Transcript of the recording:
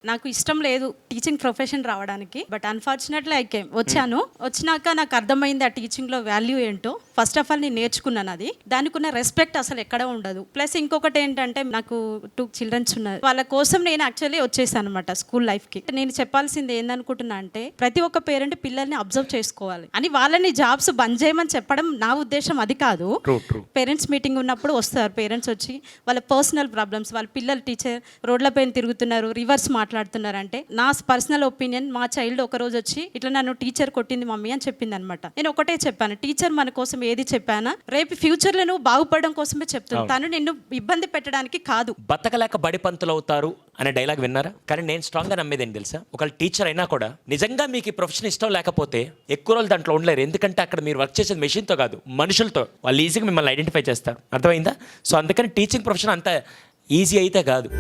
నాకు ఇష్టం లేదు టీచింగ్ ప్రొఫెషన్ రావడానికి. But unfortunately I came. వచ్చినాక నాకు అర్థమైంది ఆ టీచింగ్లో వాల్యూ ఏంటో. ఫస్ట్ ఆఫ్ ఆల్ నేను నేర్చుకున్నాను అది. దానికి ఉన్న రెస్పెక్ట్ అసలు ఎక్కడ ఉండదు. ప్లస్ ఇంకొకటి ఏంటంటే నాకు 2 చిల్డ్రన్స్ ఉన్నారు. వాళ్ళ కోసం నేను యాక్చువల్లీ వచ్చేసాను అనమాట స్కూల్ లైఫ్కి. నేను చెప్పాల్సింది ఏందనుకుంటున్నా అంటే ప్రతి ఒక్క పేరెంట్ పిల్లల్ని అబ్జర్వ్ చేసుకోవాలి అని, వాళ్ళని జాబ్స్ బంద్ చేయమని చెప్పడం నా ఉద్దేశం అది కాదు. పేరెంట్స్ మీటింగ్ ఉన్నప్పుడు వస్తారు పేరెంట్స్ వచ్చి వాళ్ళ పర్సనల్ ప్రాబ్లమ్స్, వాళ్ళ పిల్లలు టీచర్ రోడ్లపైన తిరుగుతున్నారు, రివర్స్ మాట్లాడుతున్నారంటే నా పర్సనల్ ఒపీనియన్, మా చైల్డ్ ఒక రోజు వచ్చి ఇట్లా నన్ను టీచర్ కొట్టింది మమ్మీ అని చెప్పింది అనమాట. నేను ఒకటే చెప్పాను, టీచర్ మన కోసం ఏది చెప్పానా రేపు ఫ్యూచర్లో నువ్వు బాగుపడడం కోసమే చెప్తాను, తను నిన్ను ఇబ్బంది పెట్టడానికి కాదు. బతకలేక బడి పంతులు అవుతారు అనే డైలాగ్ విన్నారా? కానీ నేను స్ట్రాంగ్గా నమ్మేది ఏంటి తెలుసా, ఒకళ్ళు టీచర్ అయినా కూడా నిజంగా మీకు ఈ ప్రొఫెషన్ ఇష్టం లేకపోతే ఎక్కువ రోజులు దాంట్లో ఉండలేరు. ఎందుకంటే అక్కడ మీరు వర్క్ చేసేది మెషిన్తో కాదు, మనుషులతో. వాళ్ళు ఈజీగా మిమ్మల్ని ఐడెంటిఫై చేస్తారు. అర్థమైందా? సో అందుకని టీచింగ్ ప్రొఫెషన్ అంత ఈజీ అయితే కాదు.